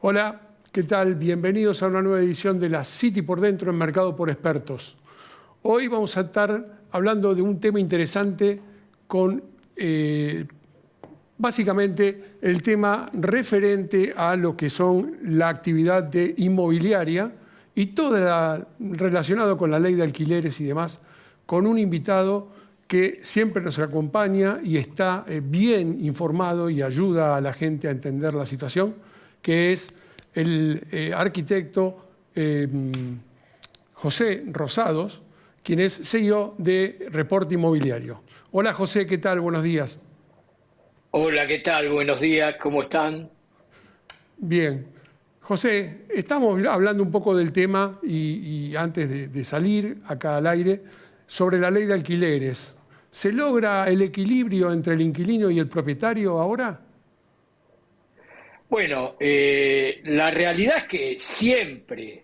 Hola, ¿qué tal? Bienvenidos a una nueva edición de la City por Dentro en Mercado por Expertos. Hoy vamos a estar hablando de un tema interesante con básicamente el tema referente a lo que son la actividad de inmobiliaria y todo relacionado con la ley de alquileres y demás, con un invitado que siempre nos acompaña y está bien informado y ayuda a la gente a entender la situación, que es el arquitecto José Rosados, quien es CEO de Reporte Inmobiliario. Hola José, ¿qué tal? Buenos días. Hola, ¿qué tal? Buenos días, ¿cómo están? Bien. José, estamos hablando un poco del tema y antes de salir acá al aire, sobre la ley de alquileres. ¿Se logra el equilibrio entre el inquilino y el propietario ahora? Bueno, la realidad es que siempre,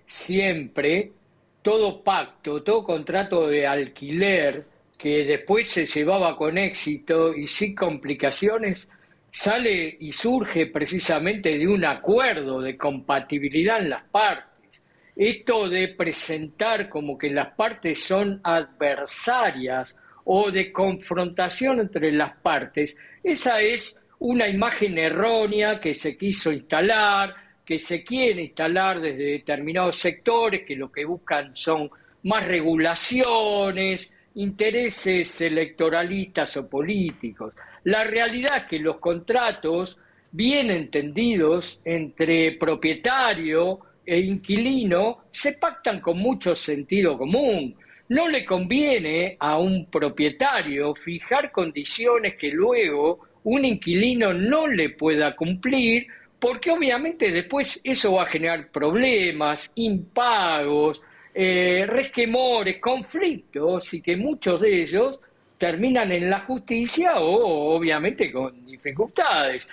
todo pacto, todo contrato de alquiler que después se llevaba con éxito y sin complicaciones, sale y surge precisamente de un acuerdo de compatibilidad en las partes. Esto de presentar como que las partes son adversarias o de confrontación entre las partes, esa es una imagen errónea que se quiso instalar, que se quiere instalar desde determinados sectores que lo que buscan son más regulaciones, intereses electoralistas o políticos. La realidad es que los contratos bien entendidos entre propietario e inquilino se pactan con mucho sentido común. No le conviene a un propietario fijar condiciones que luego un inquilino no le pueda cumplir, porque obviamente después eso va a generar problemas, impagos, resquemores, conflictos, y que muchos de ellos terminan en la justicia o obviamente con dificultades.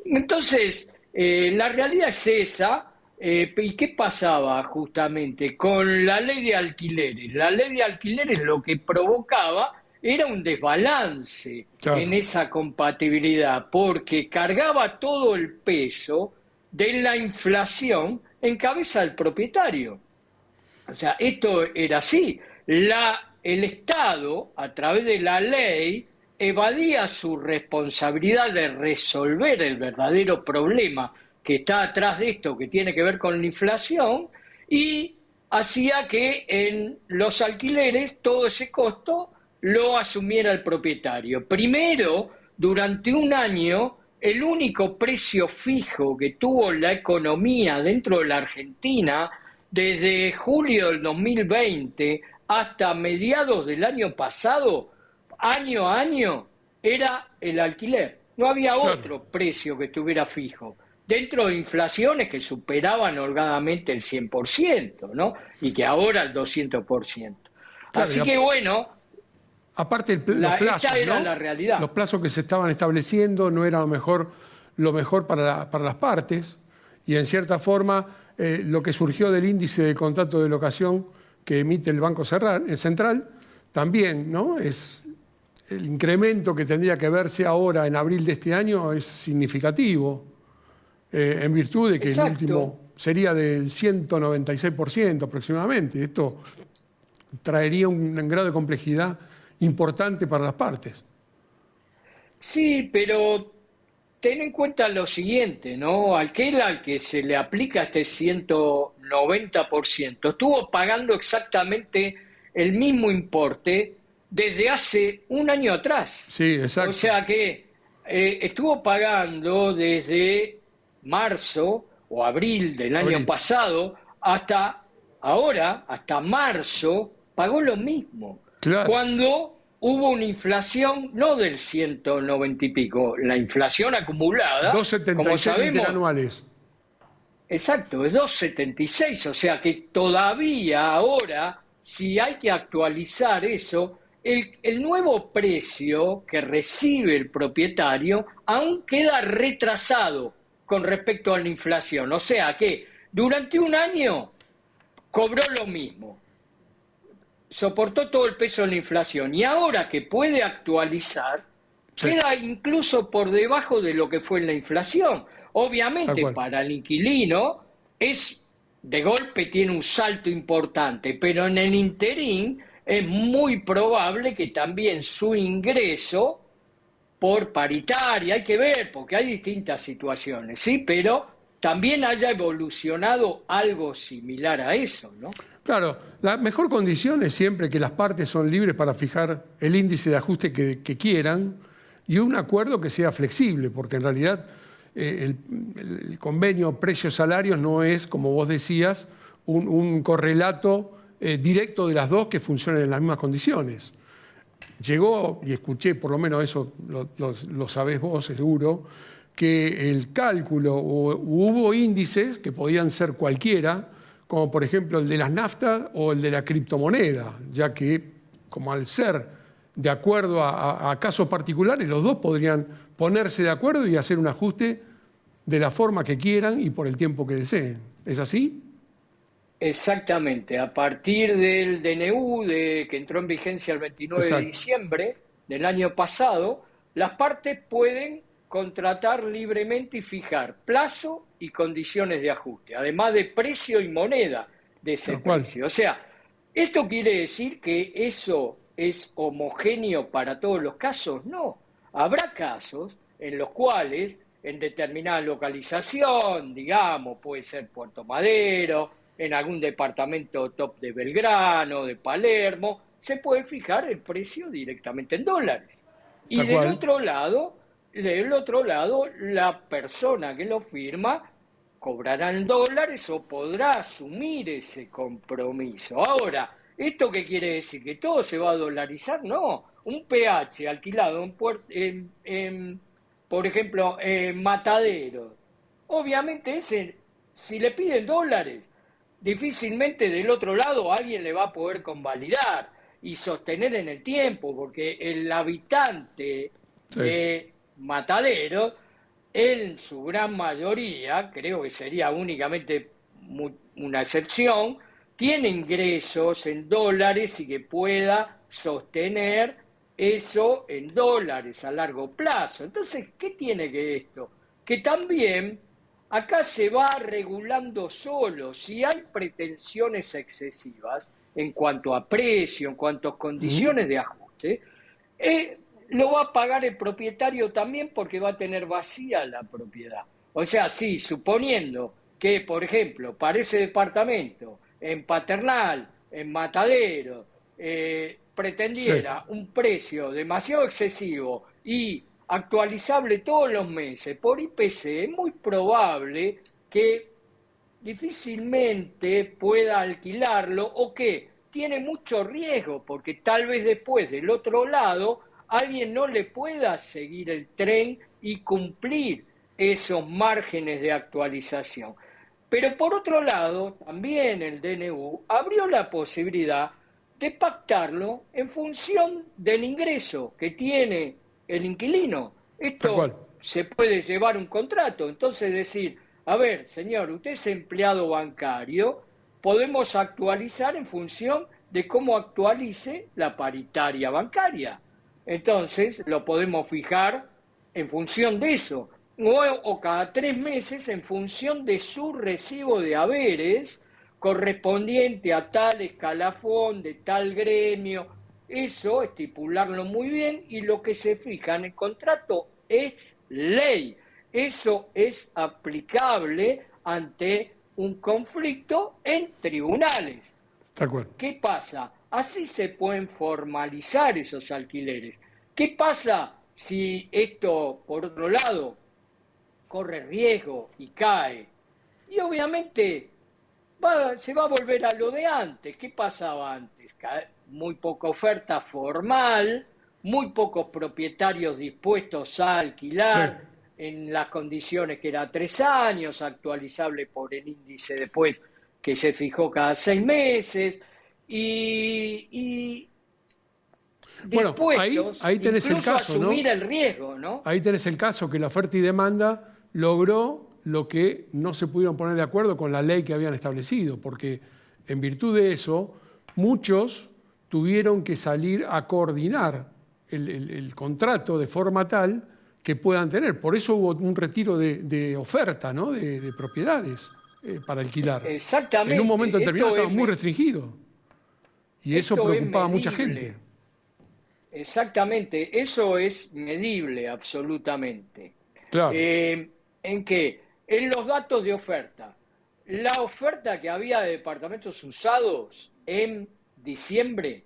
Entonces, la realidad es esa. ¿Y qué pasaba justamente con la ley de alquileres? La ley de alquileres lo que provocaba era un desbalance en Claro. esa compatibilidad, porque cargaba todo el peso de la inflación en cabeza del propietario. O sea, esto era así. El Estado, a través de la ley, evadía su responsabilidad de resolver el verdadero problema que está atrás de esto, que tiene que ver con la inflación, y hacía que en los alquileres todo ese costo lo asumiera el propietario. Primero, durante un año, el único precio fijo que tuvo la economía dentro de la Argentina desde julio del 2020 hasta mediados del año pasado, año a año, era el alquiler. No había Claro. otro precio que estuviera fijo. Dentro de inflaciones que superaban holgadamente el 100%, ¿no? Y que ahora el 200%. Claro, Así que bueno, aparte los esta plazos, era la ¿no? Los realidad. plazos que se estaban estableciendo no era lo mejor para las partes y en cierta forma lo que surgió del índice de contrato de locación que emite el Banco Central también, ¿no? Es el incremento que tendría que verse ahora en abril de este año es significativo, en virtud de que el Exacto. último sería del 196% aproximadamente. Esto traería un grado de complejidad importante para las partes. Sí, pero ten en cuenta lo siguiente, ¿no? Aquel al que se le aplica este 190% estuvo pagando exactamente el mismo importe desde hace un año atrás. Sí, O exacto. sea que estuvo pagando desde marzo o abril del año Abril. pasado hasta ahora, hasta marzo, pagó lo mismo. Claro. Cuando hubo una inflación no del 190 y pico, la inflación acumulada, como 2,77 sabemos, interanuales. exacto, es 2,76, o sea que todavía ahora, si hay que actualizar eso, el nuevo precio que recibe el propietario aún queda retrasado con respecto a la inflación, o sea que durante un año cobró lo mismo, soportó todo el peso de la inflación y ahora que puede actualizar, Sí. queda incluso por debajo de lo que fue la inflación. Tal Obviamente cual. para el inquilino es de golpe tiene un salto importante, pero en el interín es muy probable que también su ingreso por paritaria, hay que ver, porque hay distintas situaciones, ¿sí? Pero también haya evolucionado algo similar a eso, ¿no? Claro, la mejor condición es siempre que las partes son libres para fijar el índice de ajuste que quieran y un acuerdo que sea flexible, porque en realidad el convenio precios-salarios no es, como vos decías, un correlato directo de las dos que funcionen en las mismas condiciones. Llegó, y escuché, por lo menos eso lo sabés vos seguro, que el cálculo, o hubo índices que podían ser cualquiera, como por ejemplo el de las naftas o el de la criptomoneda, ya que como al ser de acuerdo a casos particulares, los dos podrían ponerse de acuerdo y hacer un ajuste de la forma que quieran y por el tiempo que deseen. ¿Es así? Exactamente, a partir del DNU que entró en vigencia el 29 de Exacto. diciembre del año pasado, las partes pueden contratar libremente y fijar plazo y condiciones de ajuste, además de precio y moneda de ese Tal cual. precio. O sea, ¿esto quiere decir que eso es homogéneo para todos los casos? No. Habrá casos en los cuales en determinada localización, digamos, puede ser Puerto Madero, en algún departamento top de Belgrano, de Palermo, se puede fijar el precio directamente en dólares. Y Tal cual. del otro lado, la persona que lo firma cobrará en dólares o podrá asumir ese compromiso. Ahora, ¿esto qué quiere decir? ¿Que todo se va a dolarizar? No. Un PH alquilado por ejemplo, en Matadero. Obviamente si le piden dólares, difícilmente del otro lado alguien le va a poder convalidar y sostener en el tiempo, porque el habitante Sí. de Matadero, en su gran mayoría, creo que sería únicamente una excepción, tiene ingresos en dólares y que pueda sostener eso en dólares a largo plazo. Entonces, ¿qué tiene que esto? Que también acá se va regulando solo. Si hay pretensiones excesivas en cuanto a precio, en cuanto a Ujú. condiciones de ajuste, lo va a pagar el propietario también porque va a tener vacía la propiedad. O sea, sí, suponiendo que, por ejemplo, para ese departamento, en Paternal, en Matadero, Sí. pretendiera un precio demasiado excesivo y actualizable todos los meses por IPC, es muy probable que difícilmente pueda alquilarlo o que tiene mucho riesgo porque tal vez después del otro lado alguien no le pueda seguir el tren y cumplir esos márgenes de actualización. Pero por otro lado, también el DNU abrió la posibilidad de pactarlo en función del ingreso que tiene el inquilino. Tal cual. Esto se puede llevar un contrato, entonces decir, a ver, señor, usted es empleado bancario, podemos actualizar en función de cómo actualice la paritaria bancaria. Entonces, lo podemos fijar en función de eso, o cada 3 meses en función de su recibo de haberes correspondiente a tal escalafón, de tal gremio. Eso, estipularlo muy bien, y lo que se fija en el contrato es ley. Eso es aplicable ante un conflicto en tribunales. Tal cual. ¿Qué pasa? Así se pueden formalizar esos alquileres. ¿Qué pasa si esto, por otro lado, corre riesgo y cae? Y obviamente se va a volver a lo de antes. ¿Qué pasaba antes? Muy poca oferta formal, muy pocos propietarios dispuestos a Sí. alquilar en las condiciones que era 3 años, actualizable por el índice después que se fijó cada 6 meses, y Bueno, ahí, dispuestos ahí tenés el incluso a caso, asumir ¿no? el riesgo, ¿no? Ahí tenés el caso que la oferta y demanda logró lo que no se pudieron poner de acuerdo con la ley que habían establecido, porque en virtud de eso, muchos tuvieron que salir a coordinar el contrato de forma tal que puedan tener. Por eso hubo un retiro de oferta, ¿no? de propiedades para alquilar. En un momento Exactamente, determinado estaba muy restringido y eso esto es preocupaba a mucha medible. gente. Exactamente, eso es medible absolutamente. Claro, ¿En qué? En los datos de oferta. La oferta que había de departamentos usados en diciembre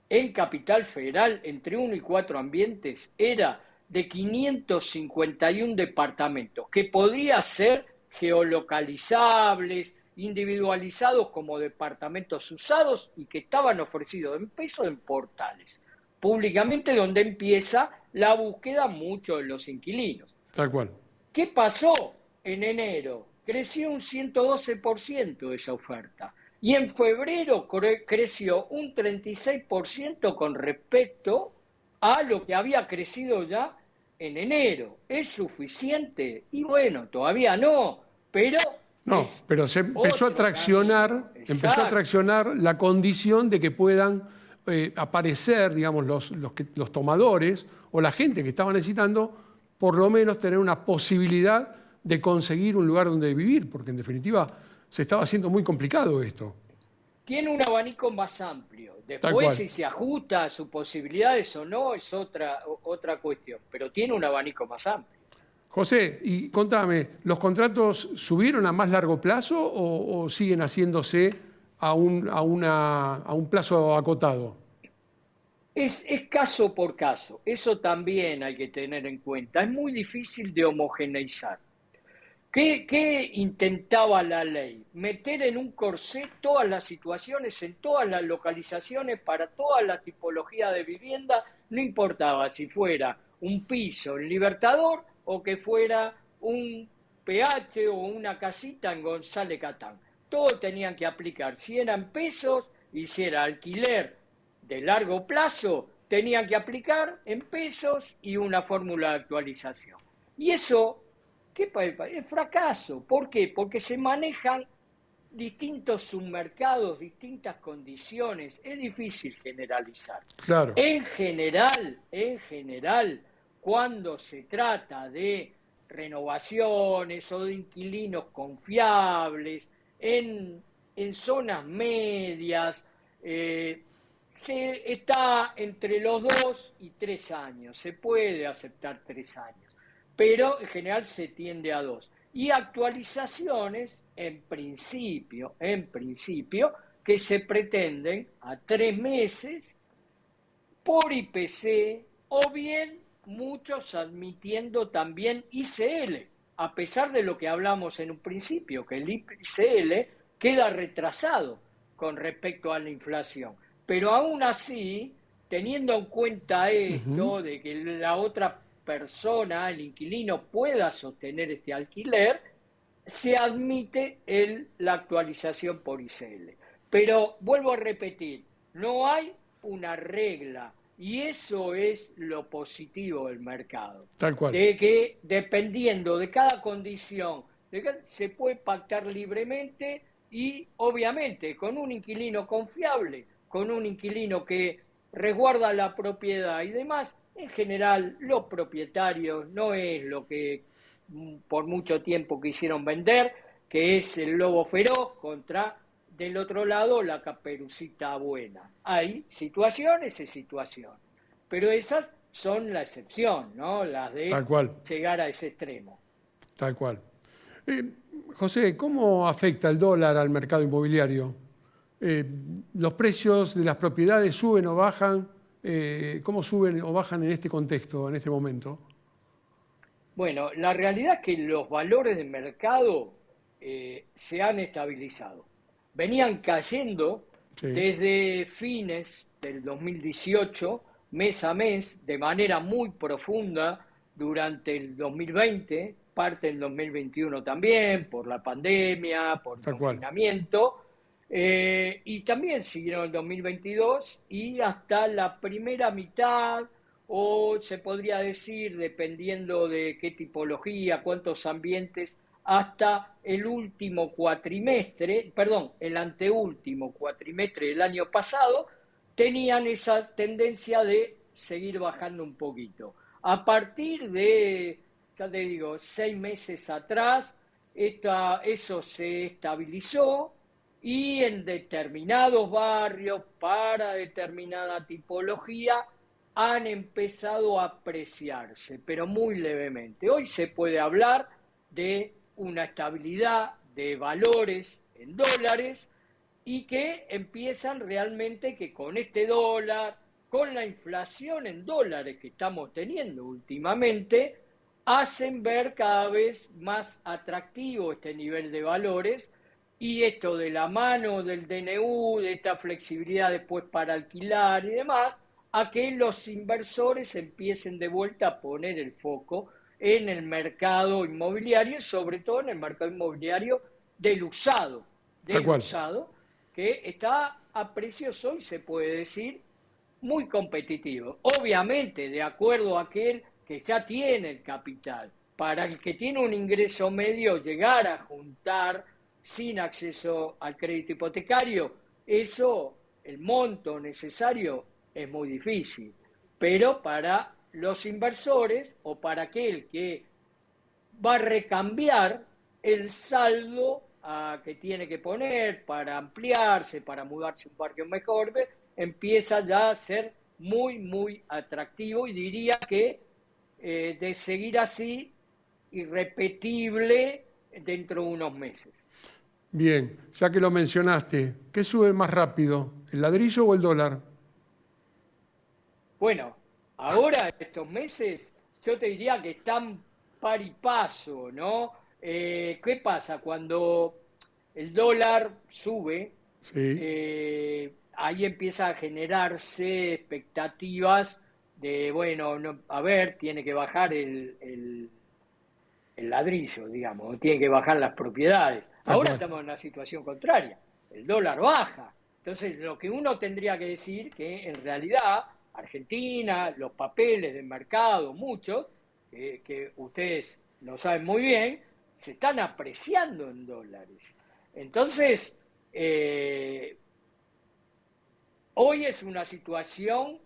en Capital Federal, entre 1 y 4 ambientes, era de 551 departamentos, que podría ser geolocalizables, individualizados como departamentos usados y que estaban ofrecidos en pesos en portales, públicamente donde empieza la búsqueda mucho de los inquilinos. tal cual. ¿Qué pasó en enero? Creció un 112% esa oferta. Y en febrero creció un 36% con respecto a lo que había crecido ya en enero. ¿Es suficiente? Y bueno, todavía no, pero No, es pero se empezó a traccionar, camino. empezó a Exacto. traccionar la condición de que puedan aparecer, digamos, los tomadores o la gente que estaba necesitando, por lo menos tener una posibilidad de conseguir un lugar donde vivir, porque en definitiva se estaba haciendo muy complicado esto. Tiene un abanico más amplio. Tal Después, cual. si se ajusta a sus posibilidades o no, es otra cuestión. Pero tiene un abanico más amplio. José, y contame, ¿los contratos subieron a más largo plazo o siguen haciéndose a un plazo acotado? Es caso por caso. Eso también hay que tener en cuenta. Es muy difícil de homogeneizar. ¿Qué intentaba la ley? Meter en un corsé todas las situaciones, en todas las localizaciones, para toda la tipología de vivienda, no importaba si fuera un piso en Libertador o que fuera un PH o una casita en González Catán. Todos tenían que aplicar. Si eran pesos y si era alquiler de largo plazo, tenían que aplicar en pesos y una fórmula de actualización. Y eso es fracaso. ¿Por qué? Porque se manejan distintos submercados, distintas condiciones. Es difícil generalizar. Claro. En general, cuando se trata de renovaciones o de inquilinos confiables, en zonas medias, se está entre los 2 y 3 años. Se puede aceptar 3 años, pero en general se tiende a 2. Y actualizaciones, en principio, que se pretenden a 3 meses por IPC o bien muchos admitiendo también ICL, a pesar de lo que hablamos en un principio, que el ICL queda retrasado con respecto a la inflación. Pero aún así, teniendo en cuenta esto, de que la otra persona, el inquilino, pueda sostener este alquiler, se admite la actualización por ICL. Pero vuelvo a repetir, no hay una regla y eso es lo positivo del mercado. Tal cual. De que dependiendo de cada condición, se puede pactar libremente y obviamente con un inquilino confiable, con un inquilino que resguarda la propiedad y demás. En general, los propietarios no es lo que por mucho tiempo quisieron vender, que es el lobo feroz contra, del otro lado, la caperucita buena. Hay situaciones y situaciones, pero esas son la excepción, ¿no? Las de Tal cual. llegar a ese extremo. Tal cual. José, ¿cómo afecta el dólar al mercado inmobiliario? ¿Los precios de las propiedades suben o bajan? ¿Cómo suben o bajan en este contexto, en este momento? Bueno, la realidad es que los valores de mercado se han estabilizado. Venían cayendo Sí. desde fines del 2018, mes a mes, de manera muy profunda durante el 2020, parte del 2021 también, por la pandemia, por el Tal cual. confinamiento, y también siguieron el 2022 y hasta la primera mitad, o se podría decir, dependiendo de qué tipología, cuántos ambientes, hasta el último cuatrimestre, perdón, el anteúltimo cuatrimestre del año pasado, tenían esa tendencia de seguir bajando un poquito. A partir de, ya te digo, 6 meses atrás, eso se estabilizó y en determinados barrios, para determinada tipología, han empezado a apreciarse, pero muy levemente. Hoy se puede hablar de una estabilidad de valores en dólares y que empiezan realmente que con este dólar, con la inflación en dólares que estamos teniendo últimamente, hacen ver cada vez más atractivo este nivel de valores y esto de la mano del DNU, de esta flexibilidad después para alquilar y demás, a que los inversores empiecen de vuelta a poner el foco en el mercado inmobiliario, sobre todo en el mercado inmobiliario Tal del cual. usado, que está a precios hoy, se puede decir, muy competitivo. Obviamente, de acuerdo a aquel que ya tiene el capital. Para el que tiene un ingreso medio, llegar a juntar sin acceso al crédito hipotecario, eso, el monto necesario, es muy difícil. Pero para los inversores o para aquel que va a recambiar el saldo que tiene que poner para ampliarse, para mudarse a un barrio mejor, empieza ya a ser muy, muy atractivo y diría que de seguir así, irrepetible dentro de unos meses. Bien, ya que lo mencionaste, ¿qué sube más rápido, el ladrillo o el dólar? Bueno, ahora estos meses yo te diría que están par y paso, ¿no? ¿Qué pasa? Cuando el dólar sube, Sí, ahí empieza a generarse expectativas de, bueno, no, a ver, tiene que bajar el ladrillo, digamos, tiene que bajar las propiedades. tal Ahora cual. estamos en una situación contraria, el dólar baja. Entonces, lo que uno tendría que decir que en realidad Argentina, los papeles del mercado, muchos, que ustedes lo saben muy bien, se están apreciando en dólares. Entonces, hoy es una situación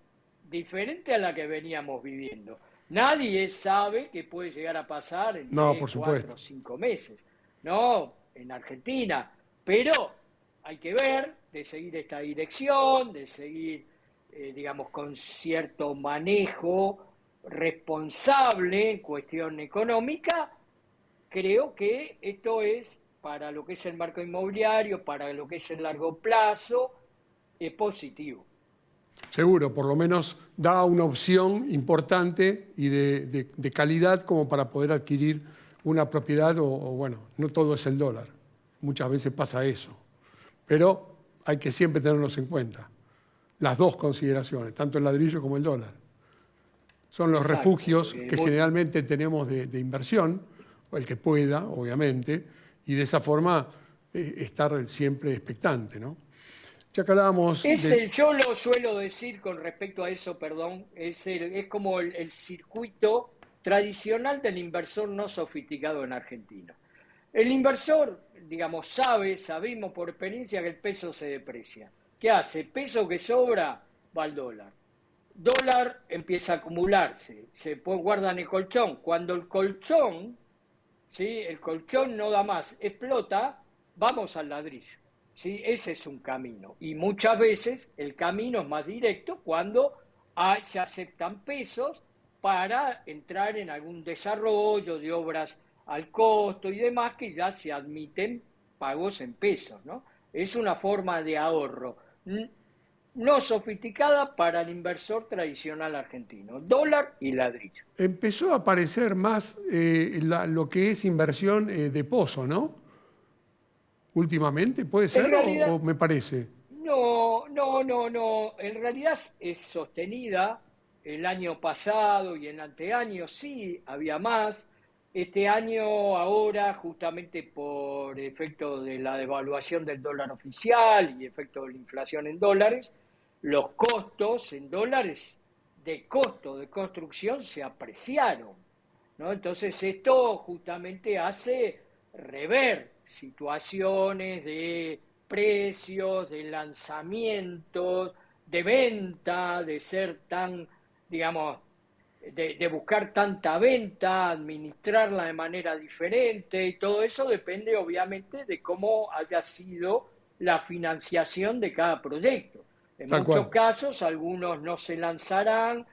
diferente a la que veníamos viviendo. Nadie sabe qué puede llegar a pasar en No, 3, por 4 supuesto. o 5 meses, ¿no? En Argentina. Pero hay que ver de seguir esta dirección, de seguir, digamos, con cierto manejo responsable en cuestión económica. Creo que esto es para lo que es el marco inmobiliario, para lo que es el largo plazo, es positivo. Seguro, por lo menos da una opción importante y de calidad como para poder adquirir una propiedad o, bueno, no todo es el dólar. Muchas veces pasa eso. Pero hay que siempre tenerlos en cuenta. Las dos consideraciones, tanto el ladrillo como el dólar. Son los Exacto, refugios porque que generalmente tenemos de inversión, o el que pueda, obviamente, y de esa forma estar siempre expectante, ¿no? Ya que hablábamos de... yo lo suelo decir con respecto a eso, perdón, es como el circuito tradicional del inversor no sofisticado en Argentina. El inversor, digamos, sabemos por experiencia que el peso se deprecia. ¿Qué hace? Peso que sobra va al dólar. Dólar empieza a acumularse, guarda en el colchón. Cuando el colchón, ¿sí? El colchón no da más, explota, vamos al ladrillo. ¿Sí? Ese es un camino. Y muchas veces el camino es más directo cuando se aceptan pesos para entrar en algún desarrollo de obras al costo y demás que ya se admiten pagos en pesos, ¿no? Es una forma de ahorro no sofisticada para el inversor tradicional argentino. Dólar y ladrillo. Empezó a aparecer más lo que es inversión de pozo, ¿no? Últimamente, ¿puede En ser o realidad, me parece? no, no, no, no. En realidad es sostenida. El año pasado y el anteaño sí había más. Este año, ahora, justamente por efecto de la devaluación del dólar oficial y efecto de la inflación en dólares, los costos en dólares de costo de construcción se apreciaron, ¿no? Entonces esto justamente hace rever situaciones de precios, de lanzamientos, de venta, de ser tan, digamos, de buscar tanta venta, administrarla de manera diferente, y todo eso depende obviamente de cómo haya sido la financiación de cada proyecto. En Tal muchos cual. casos, algunos no se lanzarán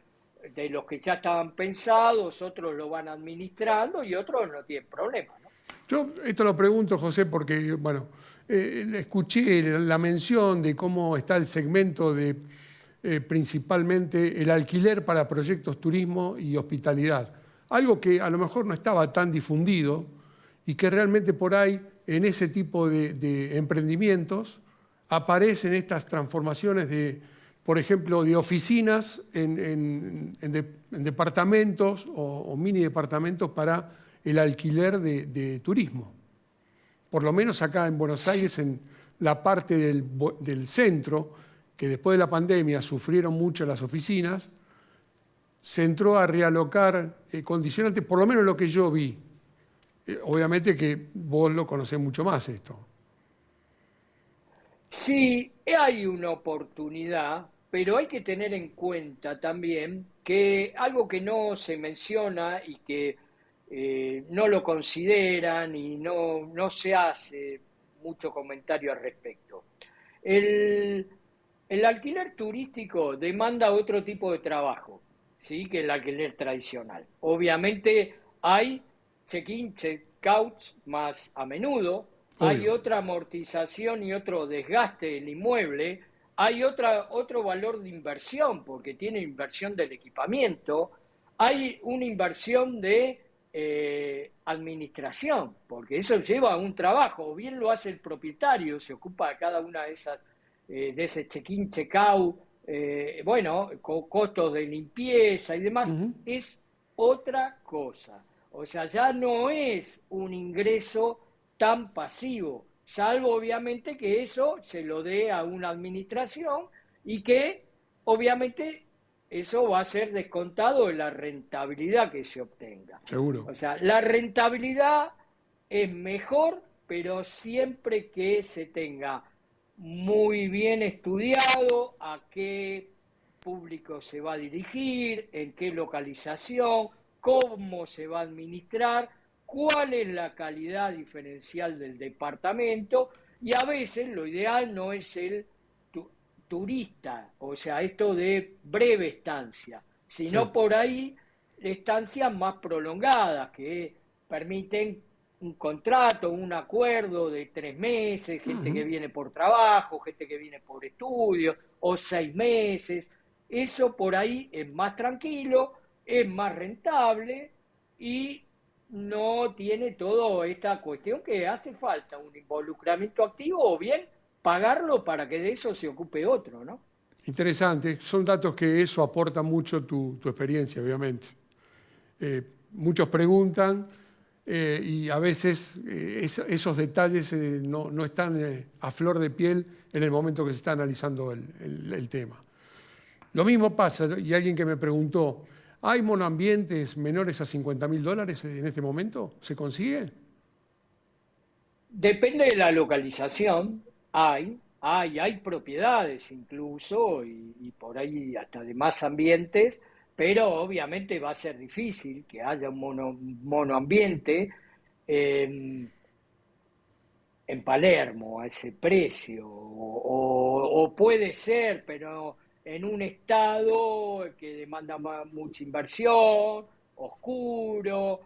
de los que ya estaban pensados, otros lo van administrando y otros no tienen problema, ¿no? Yo esto lo pregunto, José, porque, bueno, escuché la mención de cómo está el segmento de principalmente el alquiler para proyectos turismo y hospitalidad. Algo que a lo mejor no estaba tan difundido y que realmente por ahí, en ese tipo de emprendimientos, aparecen estas transformaciones de, por ejemplo, de oficinas en departamentos o mini departamentos para el alquiler de turismo. Por lo menos acá en Buenos Aires, en la parte del centro, que después de la pandemia sufrieron mucho las oficinas, se entró a realocar condicionantes, por lo menos lo que yo vi. Obviamente que vos lo conocés mucho más esto. Sí, hay una oportunidad, pero hay que tener en cuenta también que algo que no se menciona y que no lo consideran y no se hace mucho comentario al respecto. El, el alquiler turístico demanda otro tipo de trabajo, ¿sí? Que el alquiler tradicional. Obviamente hay check-in, check-out más a menudo, hay Obvio. otra amortización y otro desgaste del inmueble, hay otro valor de inversión, porque tiene inversión del equipamiento, hay una inversión de administración, porque eso lleva a un trabajo, o bien lo hace el propietario, se ocupa de cada una de ese check-in, check-out, bueno, costos de limpieza y demás, Ujú. es otra cosa. O sea, ya no es un ingreso tan pasivo, salvo obviamente que eso se lo dé a una administración y que obviamente eso va a ser descontado de la rentabilidad que se obtenga. Seguro. O sea, la rentabilidad es mejor, pero siempre que se tenga muy bien estudiado a qué público se va a dirigir, en qué localización, cómo se va a administrar, cuál es la calidad diferencial del departamento y a veces lo ideal no es el turista, o sea, esto de breve estancia, Sí. sino por ahí estancias más prolongadas que permiten un contrato, un acuerdo de 3 meses, gente que Ujú. viene por trabajo, gente que viene por estudio, o 6 meses. Eso por ahí es más tranquilo, es más rentable y no tiene toda esta cuestión que hace falta un involucramiento activo o bien pagarlo para que de eso se ocupe otro, ¿no? Interesante. Son datos que eso aporta mucho tu experiencia, obviamente. Muchos preguntan y a veces esos detalles no están a flor de piel en el momento que se está analizando el tema. Lo mismo pasa, y alguien que me preguntó, ¿hay monoambientes menores a $50.000 en este momento? ¿Se consigue? Depende de la localización, hay propiedades incluso y por ahí hasta de más ambientes, pero obviamente va a ser difícil que haya un monoambiente en, en Palermo a ese precio, o puede ser, pero en un estado que demanda mucha inversión, oscuro,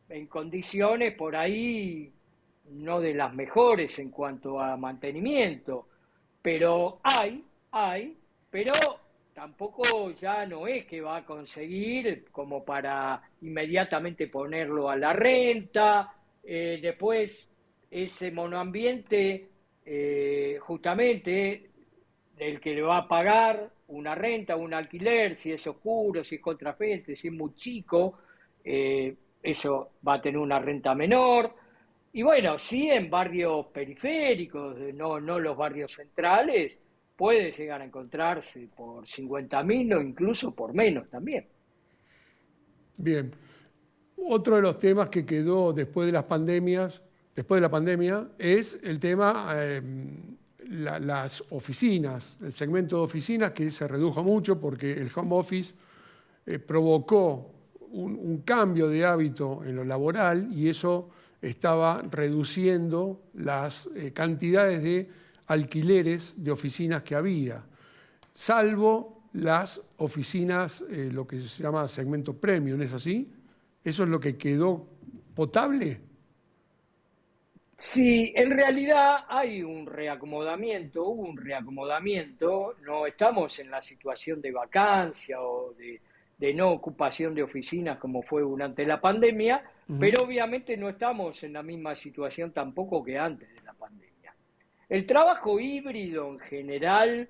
en condiciones por ahí no de las mejores en cuanto a mantenimiento, pero pero tampoco ya no es que va a conseguir como para inmediatamente ponerlo a la renta, después ese monoambiente justamente del que le va a pagar una renta, un alquiler, si es oscuro, si es contrafente, si es muy chico, eso va a tener una renta menor. Y bueno, sí en barrios periféricos, no los barrios centrales, puede llegar a encontrarse por 50.000 o incluso por menos también. Bien. Otro de los temas que quedó después de la pandemia, es el tema, las oficinas, el segmento de oficinas que se redujo mucho porque el home office provocó un cambio de hábito en lo laboral y eso estaba reduciendo las cantidades de alquileres de oficinas que había, salvo las oficinas, lo que se llama segmento premium, ¿es así? ¿Eso es lo que quedó potable? Sí, en realidad hay un reacomodamiento, hubo un reacomodamiento, no estamos en la situación de vacancia o de no ocupación de oficinas como fue durante la pandemia, pero obviamente no estamos en la misma situación tampoco que antes de la pandemia. El trabajo híbrido en general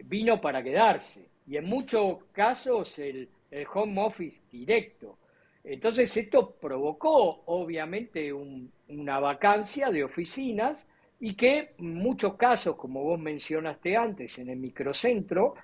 vino para quedarse y en muchos casos el home office directo. Entonces esto provocó obviamente una vacancia de oficinas y que en muchos casos, como vos mencionaste antes, en el microcentro,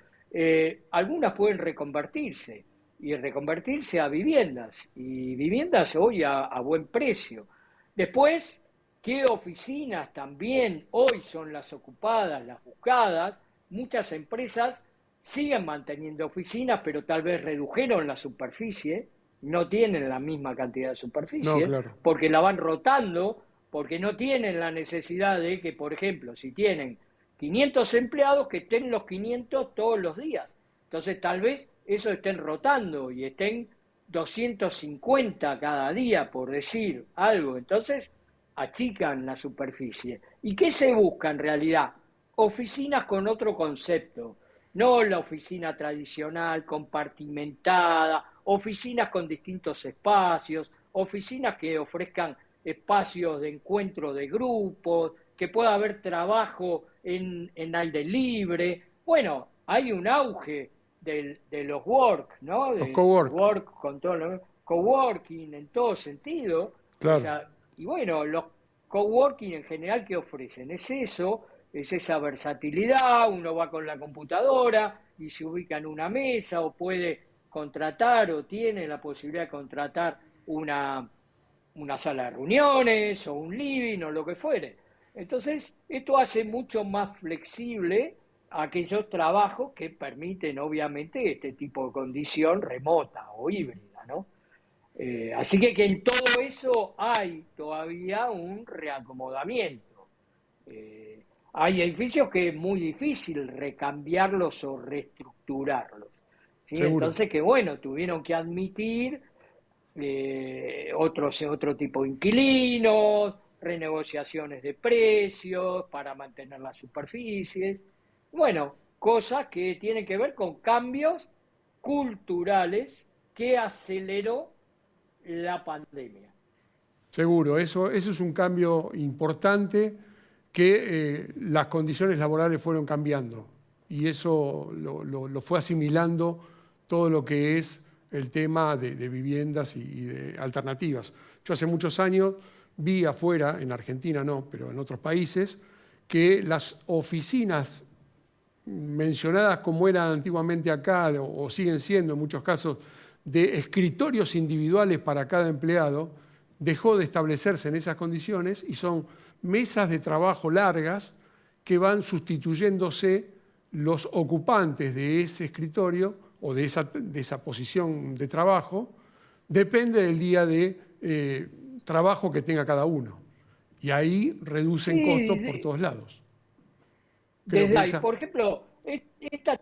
algunas pueden reconvertirse y reconvertirse a viviendas y viviendas hoy a buen precio. Después, ¿qué oficinas también hoy son las ocupadas, las buscadas? Muchas empresas siguen manteniendo oficinas, pero tal vez redujeron la superficie, no tienen la misma cantidad de No, superficie, claro. porque la van rotando, porque no tienen la necesidad de que, por ejemplo, si tienen 500 empleados, que estén los 500 todos los días. Entonces, tal vez eso estén rotando y estén 250 cada día, por decir algo. Entonces, achican la superficie. ¿Y qué se busca en realidad? Oficinas con otro concepto, no la oficina tradicional, compartimentada, oficinas con distintos espacios, oficinas que ofrezcan espacios de encuentro de grupos, que pueda haber trabajo en aire libre. Bueno, hay un auge de los work, ¿no? Los Del cowork, work con todo lo coworking en todo sentido. O claro. sea, y bueno, los coworking en general, ¿qué ofrecen? Es eso, es esa versatilidad, uno va con la computadora y se ubica en una mesa o puede contratar o tiene la posibilidad de contratar una sala de reuniones o un living o lo que fuere. Entonces, esto hace mucho más flexible aquellos trabajos que permiten, obviamente, este tipo de condición remota o híbrida, ¿no? Así que en todo eso hay todavía un reacomodamiento. Hay edificios que es muy difícil recambiarlos o reestructurarlos. ¿Sí? Seguro. Entonces, que bueno, tuvieron que admitir otro tipo de inquilinos, renegociaciones de precios para mantener las superficies. Bueno, cosas que tienen que ver con cambios culturales que aceleró la pandemia. Seguro, eso es un cambio importante que las condiciones laborales fueron cambiando y eso lo fue asimilando todo lo que es el tema de viviendas y de alternativas. Yo hace muchos años vi afuera, en Argentina no, pero en otros países, que las oficinas mencionadas como eran antiguamente acá, o siguen siendo en muchos casos, de escritorios individuales para cada empleado, dejó de establecerse en esas condiciones y son mesas de trabajo largas que van sustituyéndose los ocupantes de ese escritorio o de esa posición de trabajo, depende del día de trabajo que tenga cada uno. Y ahí reducen costos por Sí, todos lados. Creo desde que ahí, esa... por ejemplo, esta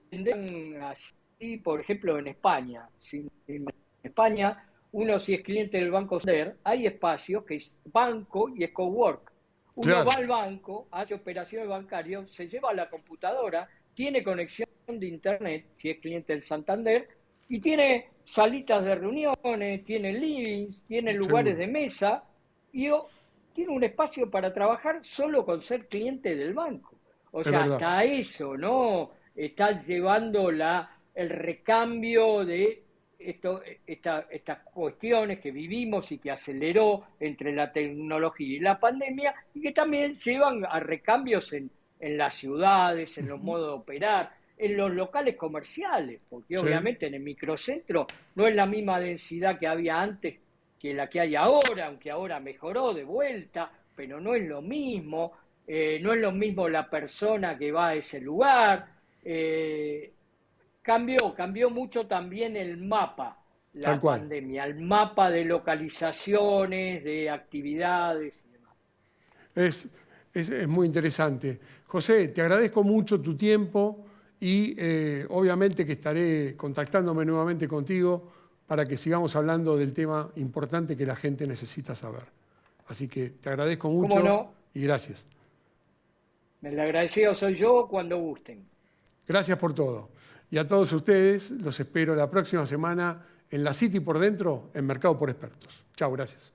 tendrán así, por ejemplo, en España. Si en España, uno si es cliente del Banco Santander, hay espacios que es banco y es cowork. Uno va Claro, al banco, hace operaciones bancarias, se lleva la computadora, tiene conexión de internet, si es cliente del Santander, y tiene salitas de reuniones, tiene livings, tiene lugares seguro. de mesa, y tiene un espacio para trabajar solo con ser cliente del banco. O Es sea, verdad. hasta eso, ¿no? Está llevando el recambio de estas cuestiones que vivimos y que aceleró entre la tecnología y la pandemia y que también llevan a recambios en las ciudades, en los modos de operar, en los locales comerciales, porque Sí, obviamente en el microcentro no es la misma densidad que había antes que la que hay ahora, aunque ahora mejoró de vuelta, pero no es lo mismo, no es lo mismo la persona que va a ese lugar. cambió mucho también el mapa, Tal la cual. pandemia, el mapa de localizaciones, de actividades y demás. Es, es muy interesante. José, te agradezco mucho tu tiempo y obviamente que estaré contactándome nuevamente contigo para que sigamos hablando del tema importante que la gente necesita saber. Así que te agradezco ¿Cómo mucho no? y gracias. El agradecido soy yo cuando gusten. Gracias por todo. Y a todos ustedes los espero la próxima semana en la City por Dentro, en Mercado por Expertos. Chao, gracias.